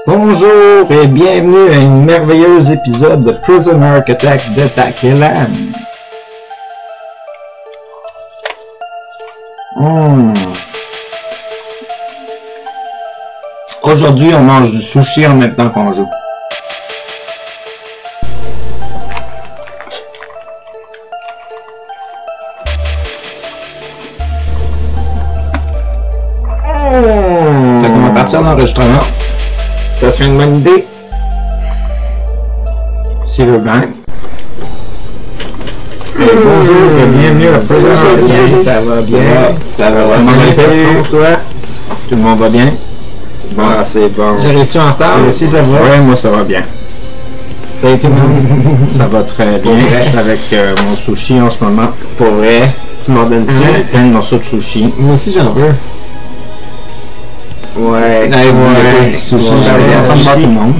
Bonjour et bienvenue à un merveilleux épisode de Prison Architect de Takelan. Aujourd'hui, on mange du sushi en même temps qu'on joue. Fait qu'on va partir en enregistrement. Ça serait une bonne idée. S'il veut bien. Bonjour et bienvenue à Prison Architect. Ça va bien. Ça va bien. Toi? Tout le monde va bien? Bon, c'est bon. J'arrive-tu en retard? Si ça va? Oui, moi ça va bien. Salut tout le monde. Ça va très bien. Je suis avec mon sushi en ce moment. Pour vrai. Tu m'en donnes-tu? Plein de morceaux de sushi. Moi aussi j'en veux. Ouais. Ouais. Sushi. Tout le monde.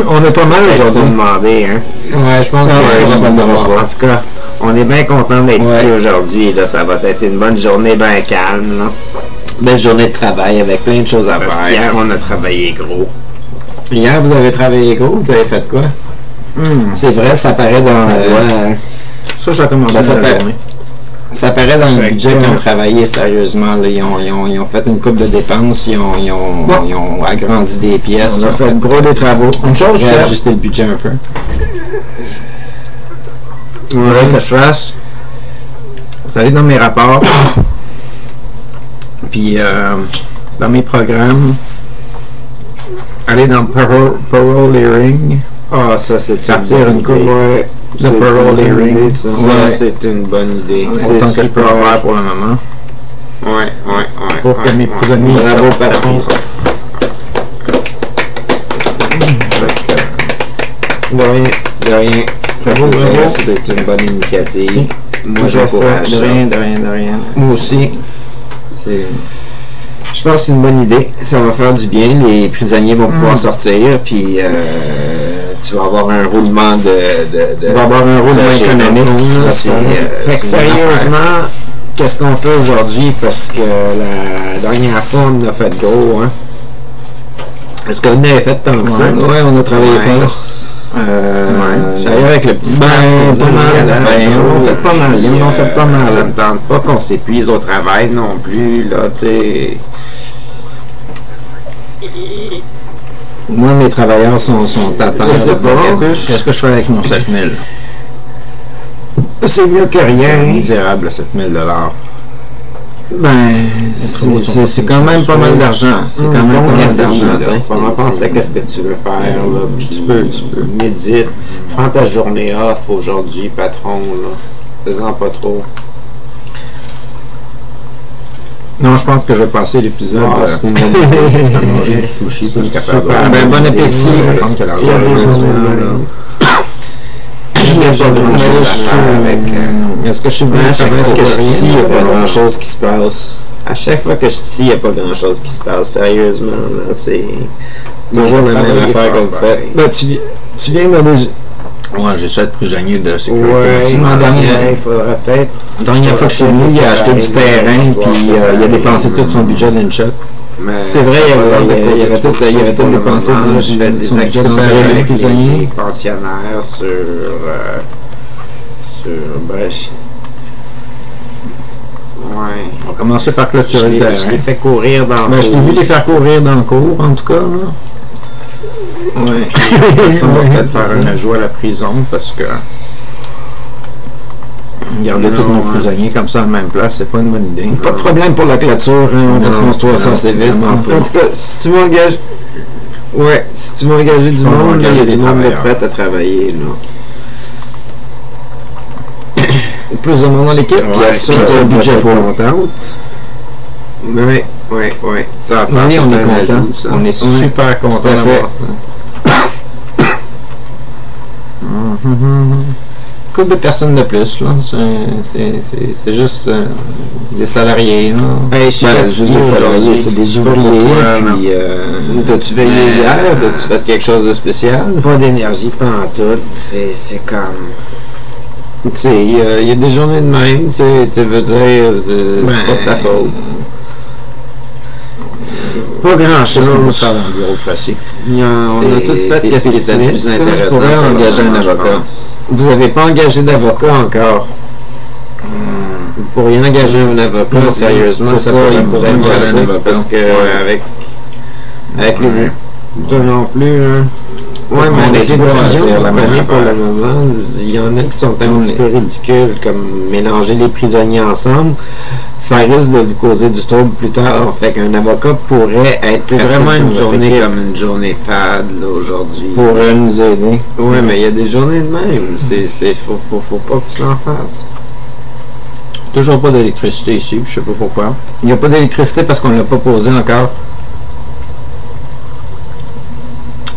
On est pas mal aujourd'hui. Demandé, hein? Ouais, je pense que en tout cas, on est bien content d'être ici aujourd'hui. Là, ça va être une bonne journée bien calme. Là. Belle journée de travail avec plein de choses à Parce faire. qu'hier, on a travaillé gros. Hier, vous avez travaillé gros? Vous avez fait quoi? C'est vrai, ça paraît dans... Ça a commencé la journée. Ça paraît dans le budget qu'ils ont travaillé sérieusement. Là. Ils ont fait une coupe de dépenses, ils ont agrandi des pièces. On a fait gros des travaux. Une chose, j'ai ajusté le budget un peu. Il faudrait que je fasse. C'est aller dans mes rapports. Puis dans mes programmes. Aller dans parole hearing. Ah, ça c'est partir une coupe de parole hearing. Ça c'est une bonne idée. Autant que je peux en faire pour le moment. Ouais. Pour que mes prisonniers... Bravo, patron. De rien. C'est une bonne initiative. Moi, j'encourage ça. De rien. Moi aussi. Je pense que c'est une bonne idée. Ça va faire du bien. Les prisonniers vont pouvoir sortir, puis tu vas avoir un roulement Tu vas avoir un roulement économique. Fait que sérieusement, qu'est-ce qu'on fait aujourd'hui? Parce que la dernière fois, on a fait gros, hein? Est-ce qu'on avait fait tant que ça? Oui, on a travaillé fort. Ça y est avec le petit on fait pas mal. Ça ne tente pas qu'on s'épuise au travail non plus, là, tu sais. Moi, mes travailleurs sont à temps. Je sais pas. Qu'est-ce que je fais avec mon 7000? C'est mieux que rien. Misérable, 7000 $. Ben, c'est quand même pas mal d'argent. C'est quand même pas mal d'argent. On va penser à qu'est-ce que tu veux faire, là. Puis tu peux médite. Prends ta journée off aujourd'hui, patron, là. Fais-en pas trop. Non, je pense que je vais passer l'épisode c'est une bonne idée. à manger du sushi. C'est super. Ben, bon appétit. Est-ce que je suis bien? À chaque fois que je suis ici, il n'y a pas grand-chose qui se passe. À chaque fois que je suis ici, il n'y a pas grand-chose qui se passe. Sérieusement, là, c'est toujours la même affaire qu'on fait. Ben, tu viens d'aller... Ouais, j'essaie de prisonnier de sécurité. Il faudrait peut-être... La dernière fois que je suis venu, il a acheté du terrain, puis il a dépensé tout son budget d'une shot. C'est vrai, il avait tout dépensé. Je fais des actions avec les pensionnaires sur bref. Ouais. On va commencer par clôturer le terrain. Je les fais courir dans le cours. Je t'ai vu les faire courir dans le cours, en tout cas. Là. Ouais. Ça va peut-être faire un ajout à la prison, parce que garder tous nos prisonniers comme ça à la même place, c'est pas une bonne idée. Pas de problème pour la clôture, hein, on va construire ça assez vite. En tout cas, si tu veux engager... Ouais, si tu veux engager du monde, il y a du monde prêt à travailler, là. Plus de monde dans l'équipe, puis assure un budget pour contente. Oui. On est content. On est super content d'avoir ça. Couple de personnes de plus, là. C'est juste des salariés, là. Ben, juste des salariés, c'est des ouvriers. T'as-tu veillé hier? T'as-tu fait quelque chose de spécial? Pas d'énergie, pas en tout. C'est comme... Tu sais, il y a des journées de même, tu veux dire, c'est pas de ta faute. Pas grand-chose. On bureau classique. On a tout fait qu'est-ce qui était le plus intéressant. Vous pourrez engager un avocat. Vous n'avez pas engagé d'avocat encore. Vous pourriez engager un avocat, sérieusement, c'est ça, il pourrait engager un avocat. Parce que avec les... Toi non plus, hein. Ouais, mais les décisions qu'on connaît pour le moment, il y en a qui sont un petit peu ridicules, comme mélanger les prisonniers ensemble. Ça risque de vous causer du trouble plus tard. Fait qu'un avocat pourrait être... C'est vraiment une journée comme une journée fade, là, aujourd'hui. Pourrait nous aider. Ouais, mais il y a des journées de même. Faut pas que tu l'en fasses. Toujours pas d'électricité ici, je sais pas pourquoi. Il n'y a pas d'électricité parce qu'on ne l'a pas posé encore.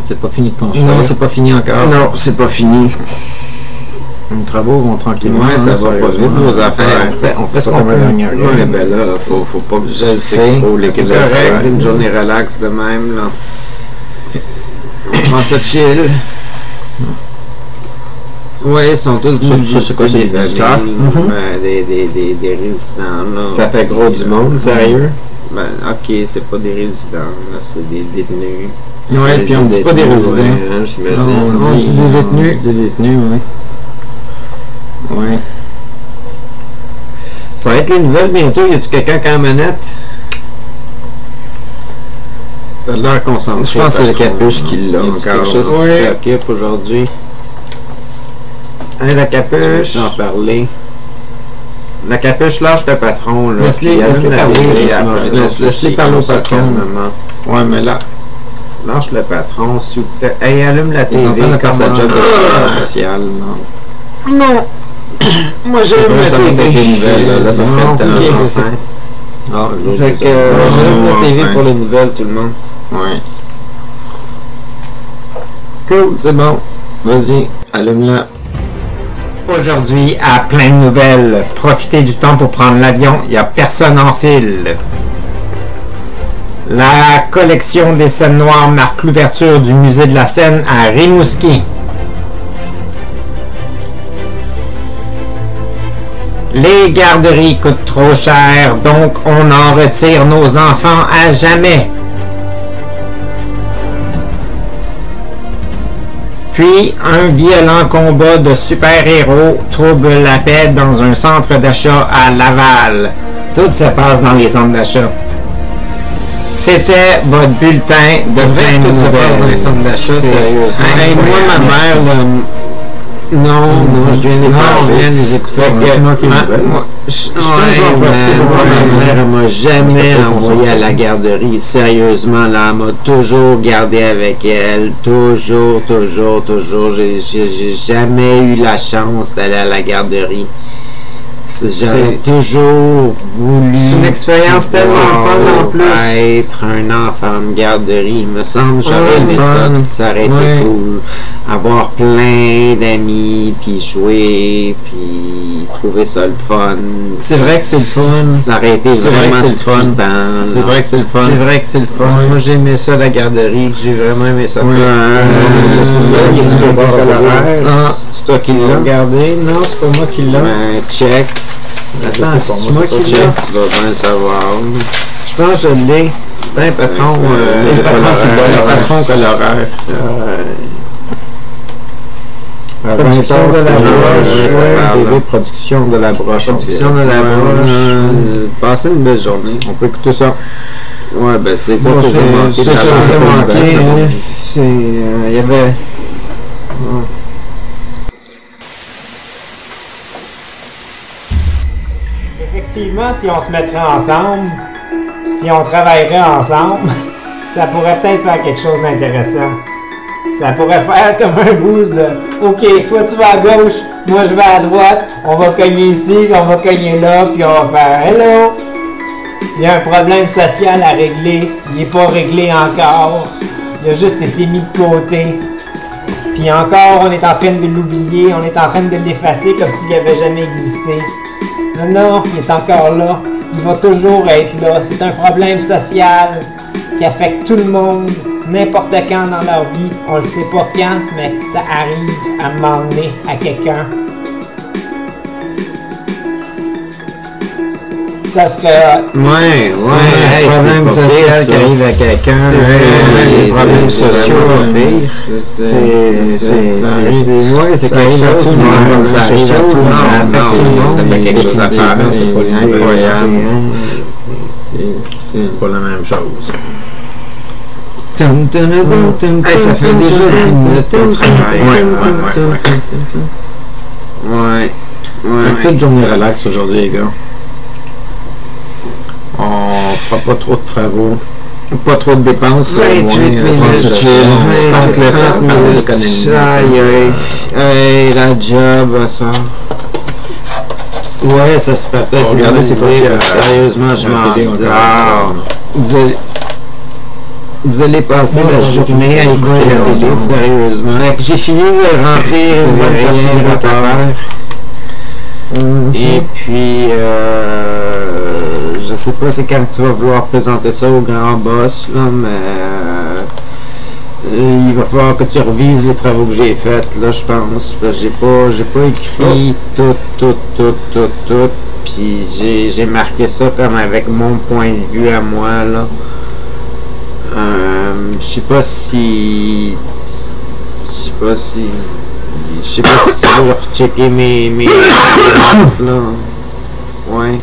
C'est pas fini de construire. Non, c'est pas fini encore. Non, c'est pas fini. Les travaux vont tranquillement. Ouais, ça va pas vite, nos affaires. On fait ce qu'on peut. Ouais, ben là, faut pas que je sais. C'est correct, une journée relax de même, là. On prend ça chill. Oui, ils sont tous c'est quoi, c'est des visiteurs? Des résidents, là. Ça fait gros du monde, sérieux? Ben, ok, c'est pas des résidents, là, c'est des détenus. Oui, puis on dit pas des résidents. On dit des détenus. Des détenus, oui. Oui. Ça va être les nouvelles bientôt. Y a-tu quelqu'un qui a la manette? T'as l'air concentré. Je pense que c'est le capuche qui l'a encore. Quelque chose qui t'occupe aujourd'hui. Hein, la capuche, j'en parlais. La capuche, lâche le patron. Laisse-les parler au patron. Ouais, mais là, lâche le patron, s'il vous plaît. Hey, allume la TV quand ça job de social. Non. Moi, j'aime la TV. Là, ça serait le temps. Fait que j'allume la TV pour les nouvelles, tout le monde. Ouais. Cool, c'est bon. Vas-y, allume-la. Aujourd'hui, à plein de nouvelles. Profitez du temps pour prendre l'avion. Il n'y a personne en file. La collection des scènes noires marque l'ouverture du musée de la Seine à Rimouski. Les garderies coûtent trop cher, donc on en retire nos enfants à jamais. Puis, un violent combat de super-héros trouble la paix dans un centre d'achat à Laval. Tout se passe dans les centres d'achat. C'était votre bulletin de plein de nouvelles. Tout se passe dans les centres d'achat, sérieusement. Hey, moi, ma mère, là, non, je viens de les écouter. Je pense que ma mère m'a jamais envoyé à la garderie. Sérieusement, là, elle m'a toujours gardé avec elle. Toujours. J'ai jamais eu la chance d'aller à la garderie. J'ai toujours voulu. C'est une expérience tellement fun en plus. Être un enfant de garderie, il me semble. J'aurais aimé ça aurait été cool. Avoir plein d'amis, puis jouer, puis trouver ça le fun. C'est vrai que c'est le fun. Ça aurait été vraiment le fun. C'est vrai que c'est le fun. C'est vrai que c'est le fun. Moi, j'ai aimé ça, la garderie. J'ai vraiment aimé ça. C'est toi qui l'as regardé? Non, c'est pas moi qui l'ai. Check. Attends, c'est moi qui l'ai. Tu vas bien le savoir. Je pense que je l'ai. C'est un patron. C'est le patron qui a l'horaire. Production de la broche. Production de la broche. Production de la broche. Passez une belle journée. On peut écouter ça. Ouais, ben c'est toi qui as manqué. Il y avait. Effectivement, si on se mettrait ensemble, si on travaillerait ensemble, ça pourrait peut-être faire quelque chose d'intéressant. Ça pourrait faire comme un boost de « Ok, toi tu vas à gauche, moi je vais à droite, on va cogner ici, puis on va cogner là, puis on va faire « Hello! » Il y a un problème social à régler, il n'est pas réglé encore, il a juste été mis de côté. Puis encore, on est en train de l'oublier, on est en train de l'effacer comme s'il n'avait jamais existé. Non, il est encore là, il va toujours être là, c'est un problème social qui affecte tout le monde. N'importe quand dans leur vie, on le sait pas quand, mais ça arrive à un moment donné à quelqu'un. Ça serait... Ouais, un problème social qui arrive à quelqu'un. Les problèmes sociaux, c'est quelque chose. Ça arrive à tout le monde. Ça fait quelque chose à faire. C'est pas incroyable. C'est pas la même chose. Ça fait déjà 10 minutes qu'on travaille. Ouais. Une petite journée relax aujourd'hui, les gars. On fera pas trop de travaux. Pas trop de dépenses. 28 minutes. On compte le temps par les économies. Aïe, la job, ça. Ouais, ça se fait peut-être. Regardez, c'est quoi sérieusement, je m'en vous allez passer la journée à écouter la télé, sérieusement. J'ai fini de remplir une bonne partie de rapport. Et puis, je sais pas c'est quand tu vas vouloir présenter ça au grand boss, là, mais il va falloir que tu revises les travaux que j'ai faits, là, je pense. J'ai pas écrit tout. Puis j'ai marqué ça comme avec mon point de vue à moi, là. Je sais pas si tu veux rechecker mes là. Ouais.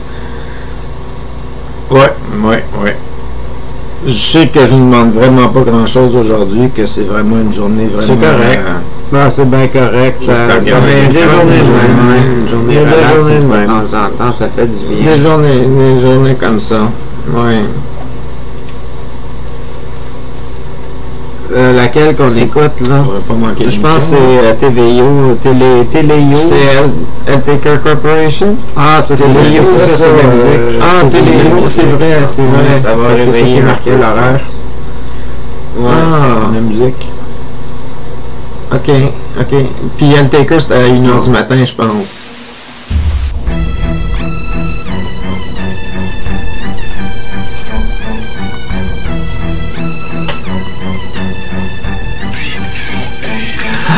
Je sais que je ne demande vraiment pas grand chose aujourd'hui, que c'est vraiment une journée vraiment... C'est correct. C'est bien correct. Ça vient des journées de même. Une journée relax, de temps en temps, ça fait du bien. Des journées comme ça. Ouais. Laquelle qu'on écoute, là? Je pense que c'est TVO, Téléo. C'est LTK Corporation? Ah, c'est Téléo, ça c'est la musique. Ah, Téléo, c'est vrai. Ça va réveiller, marquer l'horaire. Ouais, la musique. OK. Puis LTK, c'était à 1h du matin, je pense.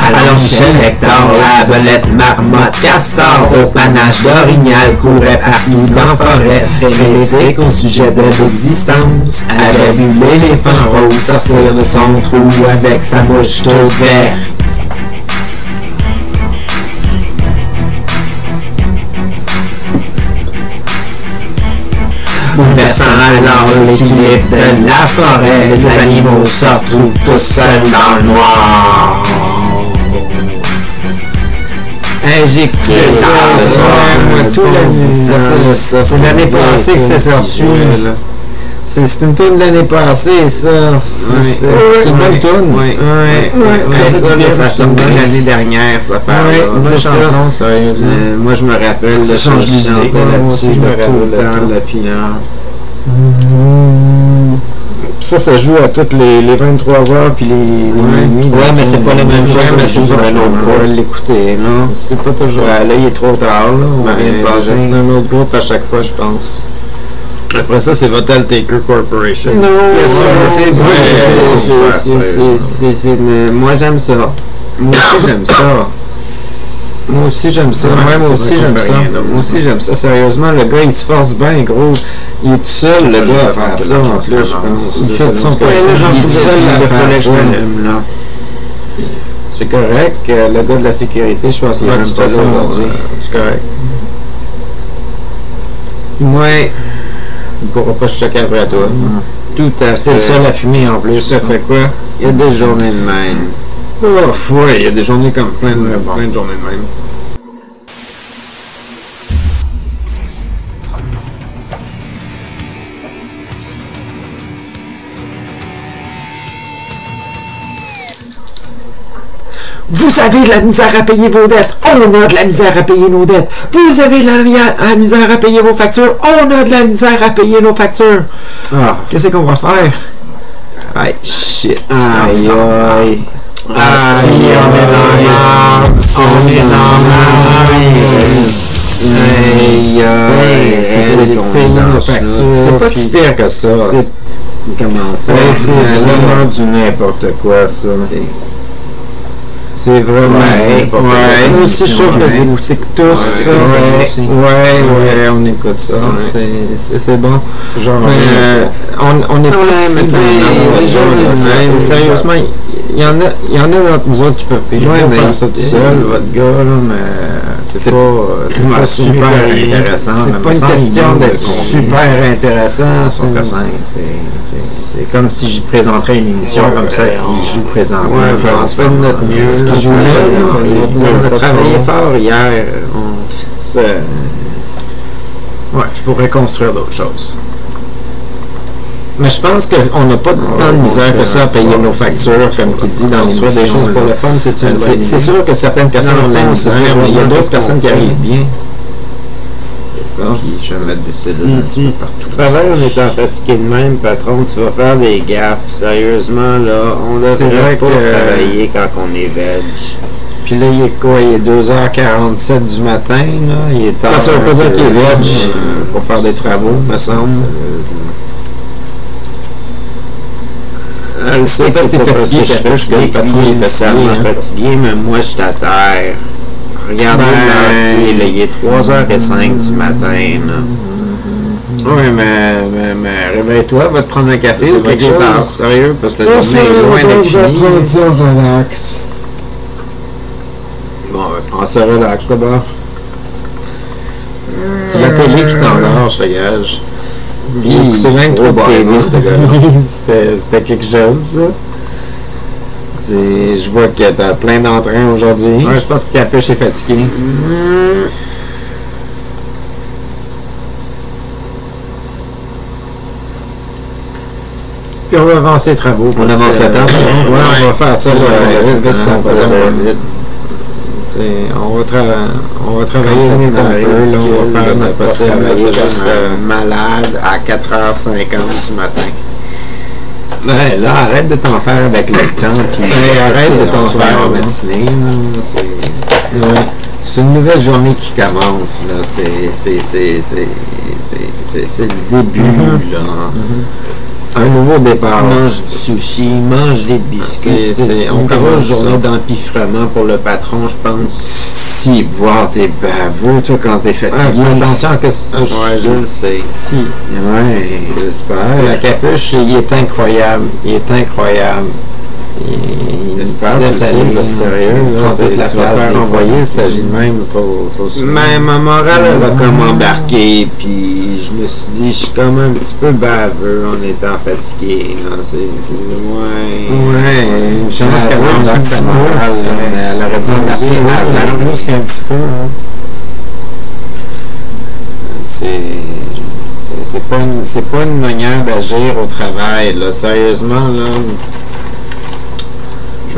Alors Michel, Hector, la belette, marmotte, castor, au panache d'orignal, courait partout dans la forêt, frénétique au sujet de l'existence, avait vu l'éléphant rose sortir de son trou avec sa bouche toute verte. Bouleversant alors l'équilibre de la forêt, les animaux se retrouvent tous seuls dans le noir. J'ai écouté ça le soir, moi, toute l'année. C'est l'année passée que c'est sorti. C'est une tourne de l'année passée, ça. C'est une bonne tourne. Oui. Ça sort de l'année dernière, cette affaire. C'est ça. Moi, je me rappelle, ça change d'idée là-dessus. Je me rappelle tout le temps de la pinard. Ça joue à toutes les 23h puis les minuit. Ouais, mais c'est pas la même chose, mais c'est toujours un autre groupe. L'écouter, non? C'est pas toujours. Là, il est trop tard, là. On vient de passer. C'est un autre groupe à chaque fois, je pense. Après ça, c'est Votel Taker Corporation. Non, c'est moi, j'aime ça. Moi aussi, j'aime ça. Moi aussi, j'aime ça. Sérieusement, le gars, il se force bien, gros. Il est tout seul, le gars, à faire ça. En plus, je pense. Il fait de son possible. Il est tout seul, il fallait que je m'allume, là. C'est correct. Le gars de la sécurité, je pense qu'il est même pas là aujourd'hui. C'est correct. Ouais. Il ne pourra pas se choquer après toi. Tout à fait. T'es le seul à fumer en plus. Ça fait quoi? Il y a des journées de même. Ouais, il y a des journées comme plein de journées de même. Vous avez de la misère à payer vos dettes. On a de la misère à payer nos dettes. Vous avez de la misère à payer vos factures. On a de la misère à payer nos factures. Qu'est-ce qu'on va faire? Aïe, shit. Aïe. Si, on est dans la merde. On est dans la merde. C'est pas si pire que ça. Comment ça? C'est l'honneur du n'importe quoi, ça. C'est vraiment... Ouais. Moi aussi, je trouve que c'est tous... Ouais, on écoute ça. C'est bon. Genre... on est pas... Sérieusement, il y en a d'entre nous autres qui peuvent payer pour faire ça tout seul, votre gars, là, mais c'est pas super intéressant. C'est pas une question d'être super intéressant. C'est comme si je présenterais une émission comme ça, ils jouent présentement. On fait de notre mieux. On a travaillé fort hier. Je pourrais construire d'autres choses. Mais je pense qu'on n'a pas tant de misère que ça à payer nos factures, comme tu dis dans l'histoire des choses pour le fun. C'est sûr que certaines personnes ont de la misère, mais il y a d'autres personnes qui arrivent bien. Si tu travailles en étant fatigué de même, patron, tu vas faire des gaffes. Sérieusement, là, on devrait pas travailler quand on est veg. Puis là, il est quoi? Il est 2h47 du matin, là. Il est tard. Ça veut pas dire qu'il est veg pour faire des travaux, me semble. Je sais pas si t'es fatigué, le patron est fatigué, mais moi, je suis à terre. Regardez l'heure, il est 3h05 du matin, là. Oui, mais réveille-toi, va te prendre un café ou quelque chose. Sérieux, parce que la journée est loin d'être finie. Relax. Bon, prends ça relax d'abord. C'est la télé qui t'endort, je te gage. C'était même trop bon, ce gars-là. C'était quelque chose, ça. Je vois que t'as plein d'entrain aujourd'hui. Ouais, je pense que Capuche est fatigué. Puis on va avancer les travaux. On avance le temps. Ouais, on va faire ça vite. On va travailler un peu, on va faire notre possible. On va juste malade à 4h50 du matin. Ouais, là, arrête de t'en faire avec le temps, puis arrête de t'en faire en matinée. C'est une nouvelle journée qui commence, là. C'est le début, là. Un nouveau départ. Mange du sushi, mange des biscuits. On commence une journée d'empiffrement pour le patron, je pense. Si, voir t'es baveux, toi, quand t'es fatigué. Attention que je le sais. Si. Ouais, j'espère. La Capuche, il est incroyable. Il est incroyable. J'espère que c'est sérieux. Là, tu vas faire envoyer, il s'agit de même trop souvent. Mais ma morale, elle a comme embarqué, puis je me suis dit, je suis comme un petit peu baveux en étant fatigué. Ouais, une chance qu'elle embarque sa morale, mais elle aurait dû embarquer plus qu'un petit peu. C'est pas une manière d'agir au travail, là. Sérieusement, là.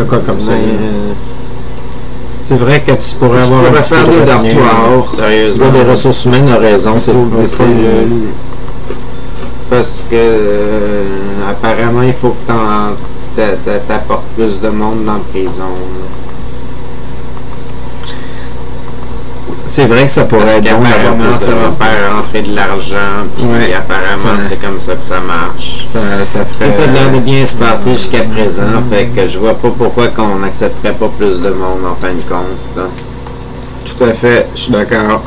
Quoi comme ça. C'est vrai que tu pourrais avoir un petit peu de dortoir. Sérieusement. Le gars des ressources humaines a raison. Parce que apparemment, il faut que t'apportes plus de monde dans la prison. C'est vrai que ça pourrait être bon. Apparemment, ça va faire rentrer de l'argent. Puis apparemment, c'est comme ça que ça marche. Ça ferait... Tout a l'air de bien se passer jusqu'à présent. Fait que je vois pas pourquoi qu'on n'accepterait pas plus de monde en fin de compte. Là. Tout à fait. Je suis d'accord.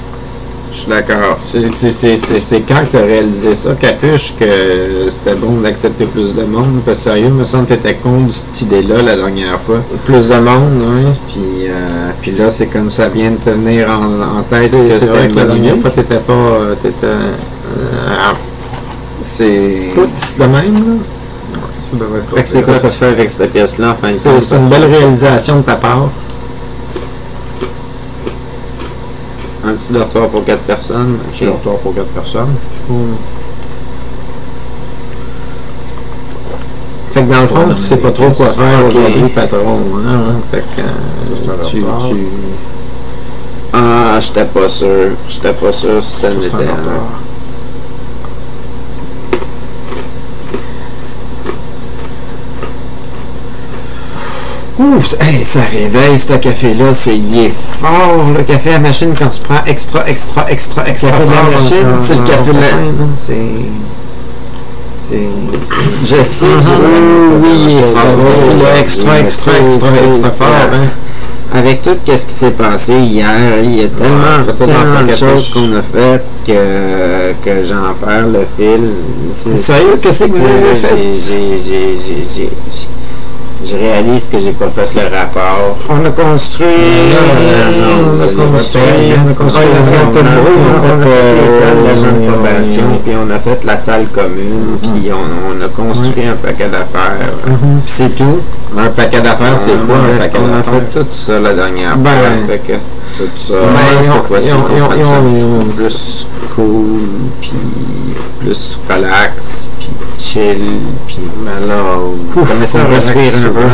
C'est quand que tu as réalisé ça, Capuche, que c'était bon d'accepter plus de monde? Parce que sérieux, il me semble que tu étais contre cette idée-là la dernière fois. Plus de monde, oui. Puis là, c'est comme ça vient de te venir en tête que c'était que la dernière fois, t'étais pas... c'est... Tout de même, là? Fait que c'est quoi ça se fait avec cette pièce-là, en fin de compte? C'est une belle réalisation de ta part. Un petit dortoir pour 4 personnes. Un petit dortoir pour 4 personnes. Fait que dans le fond, tu sais pas trop quoi faire aujourd'hui, patron. Fait que Ah, j'étais pas sûr. J'étais pas sûr si ça l'était. Ouf, hey, ça réveille ce café-là, il est fort, le café à machine quand tu prends extra fort. C'est le café de la... Je sais, oui, il est fort, extra fort, hein. avec tout ce qui s'est passé hier, il y a tellement de choses qu'on a faites que j'en perds le fil. Sérieux, qu'est-ce que vous avez fait? Je réalise que j'ai pas fait le rapport. On a construit la salle d'agent de probation, puis on a fait la salle commune, puis on a construit un paquet d'affaires. Puis c'est tout. Un paquet d'affaires, c'est quoi un paquet d'affaires? On a fait tout ça la dernière fois. Fait que tout ça, cette fois-ci, on prend ça un petit peu plus cool, puis plus relax, puis chill, puis alors, commencer à respirer un peu.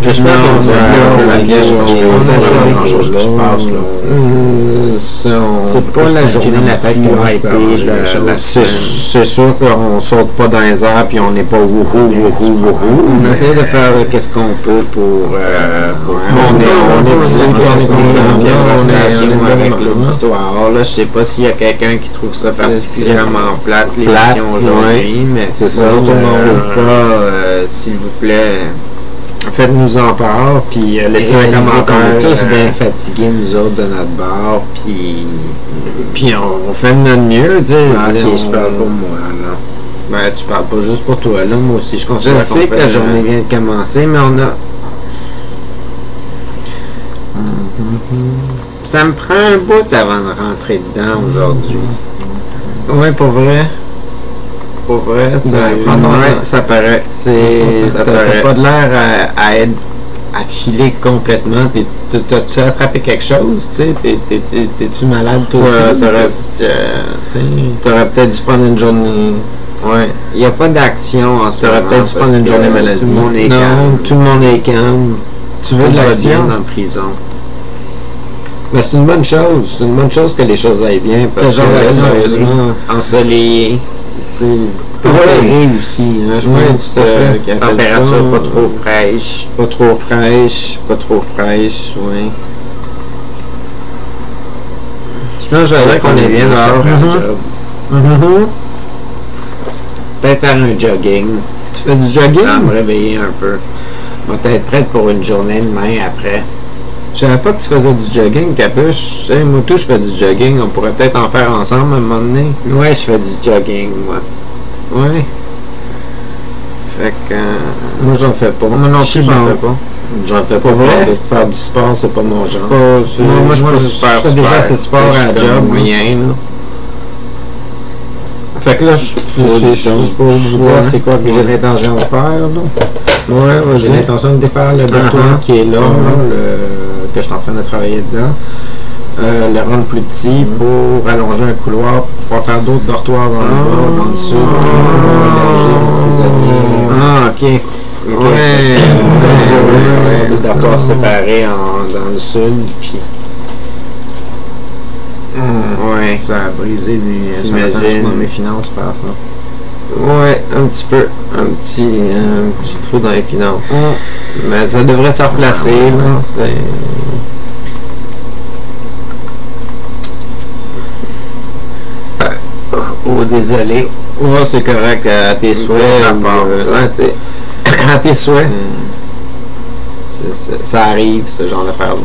J'espère que c'est pas la journée la tête qui va être. C'est sûr qu'on saute pas dans les airs puis on n'est pas wouhou. On essaie de faire qu'est-ce qu'on peut pour on est ici avec l'auditoire. Là, je sais pas s'il y a quelqu'un qui trouve ça particulièrement plate l'émission aujourd'hui, mais c'est ça. S'il vous plaît, faites-nous en part, puis laissez un commentaire. On est tous bien fatigués, nous autres, de notre bord, puis on fait de notre mieux, tu sais. Ok, je parle pour moi, là. Ben, tu parles pas juste pour toi, là. Moi aussi, je sais que la journée vient de commencer, mais on a... Ça me prend un bout avant de rentrer dedans aujourd'hui. Oui, pour vrai. Pour vrai, ça paraît. T'as pas de l'air à filer complètement. T'as-tu attrapé quelque chose? T'es-tu malade toi aussi? T'aurais peut-être dû prendre une journée. Ouais. Il n'y a pas d'action en ce moment. T'aurais peut-être dû prendre une journée maladie. Tout le monde est calme. Tout le monde est calme. Tu veux de l'action dans la prison? Mais c'est une bonne chose. C'est une bonne chose que les choses aillent bien. Parce que ensoleillé. C'est tempéré aussi, hein, je pense que température pas trop fraîche. Pas trop fraîche, oui. Je pense que je dirais qu'on est bien dehors à job. Peut-être faire un jogging. Tu fais du jogging? Ça va me réveiller un peu. Je vais être prête pour une journée demain après. Je savais pas que tu faisais du jogging, Capuche. Tu sais, moi tout, je fais du jogging. On pourrait peut-être en faire ensemble à un moment donné. Ouais, je fais du jogging, moi. Ouais. Fait que... moi, j'en fais pas. Moi non plus, j'en fais pas. J'en fais pas. Vrai? De faire du sport, c'est pas mon genre. Moi, je suis pas super. Je fais déjà assez de sport à job. Moyen, là. Fait que là, je suppose vous dire c'est quoi que j'ai l'intention de faire, là. Ouais, j'ai l'intention de défaire le dortoir qui est là, que je suis en train de travailler dedans. Le rendre plus petit pour allonger un couloir pour pouvoir faire d'autres dortoirs dans le sud. Ah, ok. Ouais. Des dortoirs séparés dans le sud, puis... ouais. Ça a brisé mes finances faire ça. Ouais, un petit peu. Un petit trou dans les finances. Mais ça devrait se replacer, là. C'est... oh, désolé. Oh, c'est correct. À tes souhaits. À tes souhaits. Ça arrive, ce genre d'affaire-là.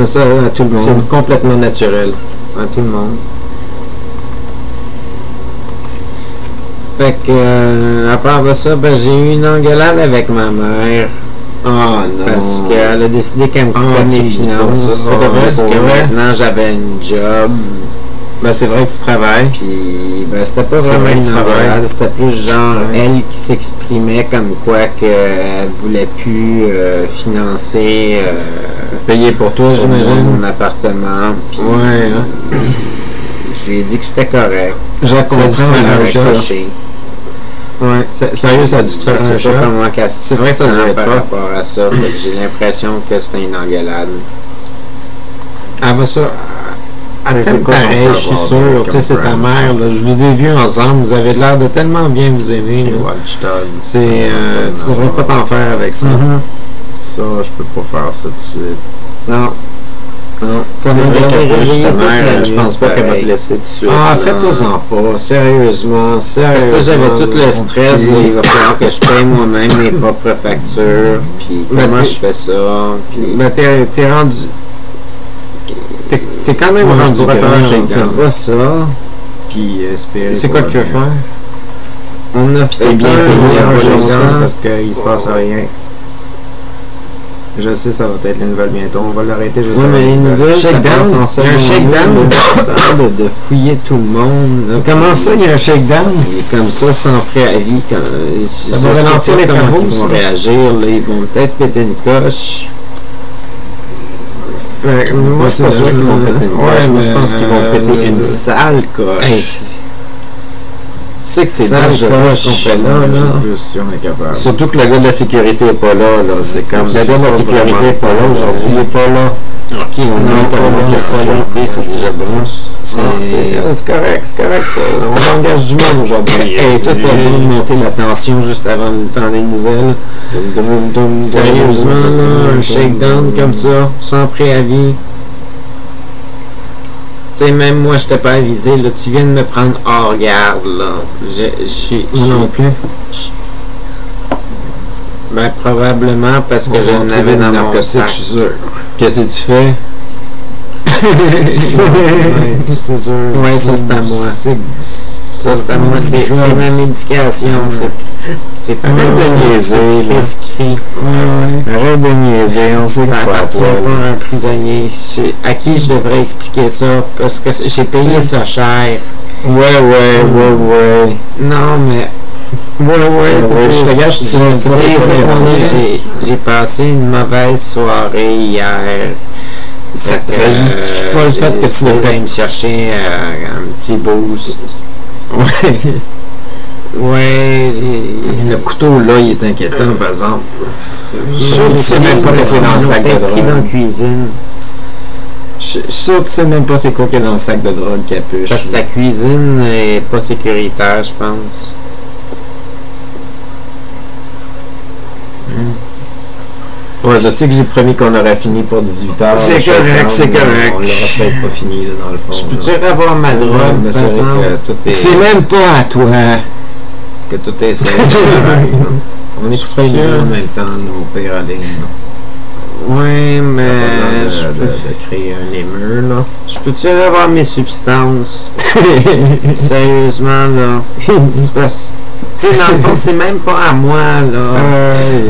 Ça, à tout le monde. C'est complètement naturel. À tout le monde. Fait que, à part de ça, ben, j'ai eu une engueulade avec ma mère. Oh non! Parce qu'elle a décidé qu'elle me coupait mes finances. Parce que maintenant, j'avais une job. Ben, c'est vrai que tu travailles. Puis, ben, c'était pas vraiment une engueulade. C'était plus genre elle qui s'exprimait comme quoi qu'elle voulait plus financer... payer pour toi, j'imagine. Mon appartement. Puis, je lui ai dit que c'était correct. J'ai compris. Ouais, sérieux, ça a dû te faire un choc. C'est vrai que ça doit être par rapport à ça. J'ai l'impression que c'était une engueulade. Elle va ça. Elle t'aime pareil, je suis sûr. Tu sais, c'est ta mère. Là. Je vous ai vus ensemble. Vous avez l'air de tellement bien vous aimer. C'est, tu devrais pas t'en faire avec ça. Ça, je peux pas faire ça tout de suite. Non. Non, ça m'a Capuche, ta mère, je pense pas qu'elle va te laisser tout de suite. Ah, faites-en pas, sérieusement. Parce que j'avais tout le stress, là, il va falloir que je paye moi-même mes propres factures, puis comment je fais ça, puis... Ben, t'es rendu... T'es quand même rendu un shakedown. Pas ça. Puis espérer... C'est quoi que tu veux faire? On a fait bien payé un shakedown parce qu'il se passe rien. Je sais, ça va être les nouvelles bientôt. On va l'arrêter juste mais les nouvelles, shakedown, un shakedown de fouiller tout le monde. Là. Comment ça, il y a un shakedown? Il est comme ça, sans préavis. Ça va ralentir les travaux. Ils vont réagir, là, ils vont peut-être péter une coche. Moi, je suis pas sûr qu'ils vont péter une coche. Moi, je pense qu'ils vont péter une sale coche. Tu sais que c'est dangereux ce qu'on fait là. Surtout que le gars de la sécurité n'est pas là. C'est comme le gars de la sécurité n'est pas là aujourd'hui. Il n'est pas là. Ok, on a un de la sécurité, c'est déjà bon. C'est correct, c'est correct. On engage du monde aujourd'hui. Et toi, t'as besoin de monter la tension juste avant le temps des nouvelles. Sérieusement, là, un shakedown comme ça, sans préavis. Tu sais, même moi, je t'ai pas avisé, là, tu viens de me prendre hors garde, là. Moi non plus. Ben, probablement parce que je n'avais dans mon sac. Je suis sûr. Qu'est-ce que tu fais? C'est sûr. Ouais, ça, c'est à moi. Ça, c'est à moi. C'est ma médication. C'est pas Arrête de niaiser, Arrête de niaiser, on sait que ça appartient pas à un prisonnier. À qui je devrais expliquer ça? Parce que j'ai payé ça cher. Ouais. Non, mais... je te gâche, j'ai passé une mauvaise soirée hier. Ça justifie pas le fait que tu devrais me chercher un petit boost. Ouais, le couteau là, il est inquiétant, par exemple. Je suis sûr que tu sais même pas que c'est dans le sac de drogue. Dans la cuisine. Je suis sûr que tu sais même pas c'est quoi qu'il y a dans le sac de drogue, Capuche. Parce que la cuisine est pas sécuritaire, je pense. Ouais, je sais que j'ai promis qu'on aurait fini pour 18h. C'est correct. On l'aurait peut-être pas fini, là, dans le fond. Je peux-tu avoir ma drogue, me que tout est... C'est même pas à toi. Que tout est safe. On est très bien en même temps, nos pires à ligne. Oui, mais... de créer un émeu, là. Je peux-tu avoir mes substances? Sérieusement, là. C'est pas... Tu sais, dans le fond, c'est même pas à moi, là.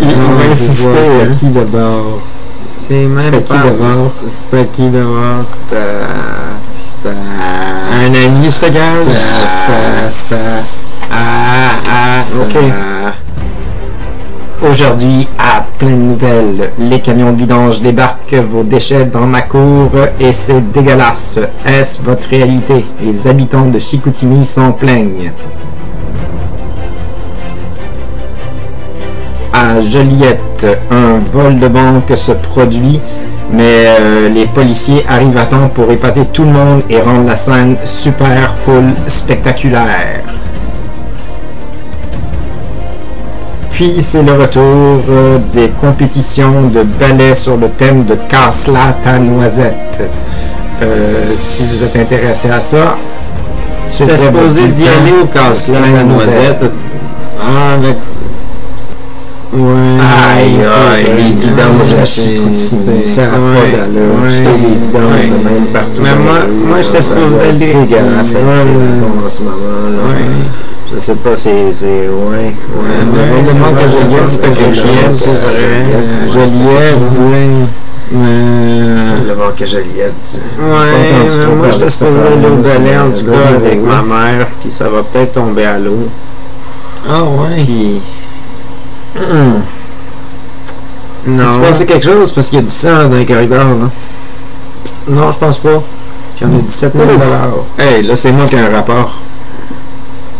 On va insister. C'était qui d'abord? C'est même pas... C'était qui d'abord? C'était... Un ami, je te gage? C'était... OK. Aujourd'hui, à pleine nouvelle, les camions de vidange débarquent vos déchets dans ma cour et c'est dégueulasse. Est-ce votre réalité? Les habitants de Chicoutimi s'en plaignent. À Joliette, un vol de banque se produit, mais les policiers arrivent à temps pour épater tout le monde et rendre la scène super full spectaculaire. Puis c'est le retour des compétitions de ballet sur le thème de Casse-la ta noisette. Si vous êtes intéressé à ça, j'étais supposé d'y aller au Casse-la ta noisette. Avec... Ouais. Aïe, les vidanges à Chicoutimi, ça n'a pas d'allure. J'étais des vidanges de même partout. Mais moi j'étais supposé d'aller. Dégueulasse en ce moment-là. Je sais pas, c'est... Ouais. Le moment que Joliette, c'était que Joliette, c'est vrai. Joliette, le manque à Joliette. Ouais, moi j'étais supposé d'aller au balai en tout cas avec ma mère, puis ça va peut-être tomber à l'eau. Ah ouais. Puis... Non. Tu pensais quelque chose parce qu'il y a du sang là, dans les corridors là? Non, je pense pas. Puis on a 17 000 $. Hey, là c'est moi qui ai un rapport.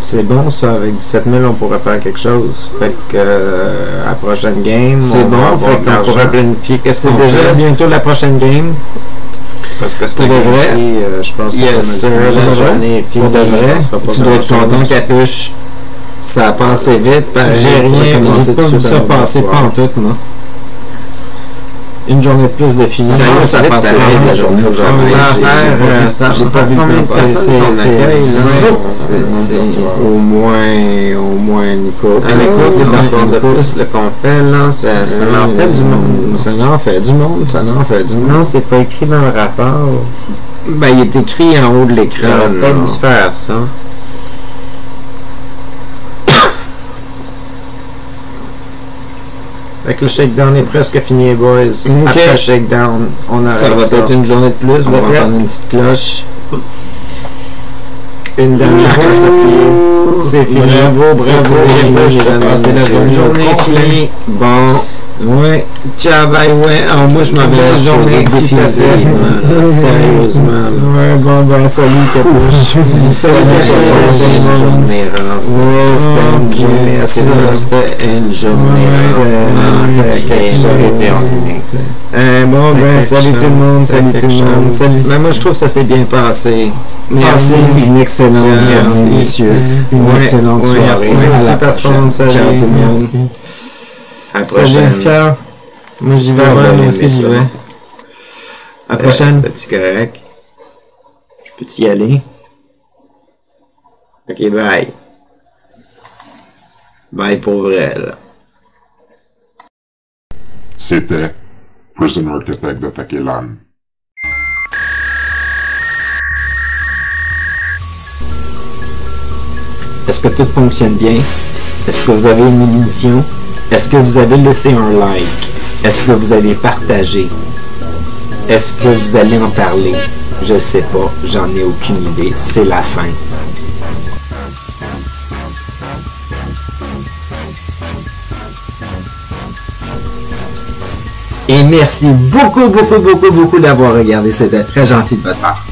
C'est bon ça, avec 17 000 on pourrait faire quelque chose. Fait que à la prochaine game, c'est bon, fait qu'on pourrait planifier que c'est déjà bientôt la prochaine game. Parce que c'était vrai. Je pense que la journée est finie. Pour de vrai, tu dois être content, Capuche. Ça a passé vite. J'ai pas vu ça passer pas en tout, moi. une journée de plus de film. Ça passerait de la journée aujourd'hui. J'ai pas vu le temps. C'est au moins une couple. Une couple de plus qu'on fait, là, ça en fait du monde. Ça en fait du monde, ça en fait du monde. Non, c'est pas écrit dans le rapport. Ben, il est écrit en haut de l'écran. J'aurais peut-être dû faire ça. Fait que le shakedown est presque fini, boys. Okay. Après le shakedown, on a. Ça va être une journée de plus. On va entendre une petite cloche. Une dernière fois, ça finit. C'est fini. Bravo. Je vais passer la journée finie. Bon. Ouais, ciao, bye, ouais. Alors, moi, je m'en vais journée difficile. Sérieusement. Ouais, bon, ben, salut, Capuche. C'était une journée bon, ben, salut tout le monde. Salut. Ben, moi, je trouve que ça s'est bien passé. Merci. Une excellente journée, messieurs. Une excellente soirée. Merci, patron. Ciao, tout le monde. À la prochaine. Ciao. Moi j'y vais, moi aussi j'y vais. À la prochaine. C'était-tu correct? Je peux-tu y aller? Ok, bye. Bye pour vrai, là. C'était Prison Architect de Takelan. Est-ce que tout fonctionne bien? Est-ce que vous avez une émission? Est-ce que vous avez laissé un like? Est-ce que vous avez partagé? Est-ce que vous allez en parler? Je sais pas, j'en ai aucune idée, c'est la fin. Et merci beaucoup d'avoir regardé, c'était très gentil de votre part.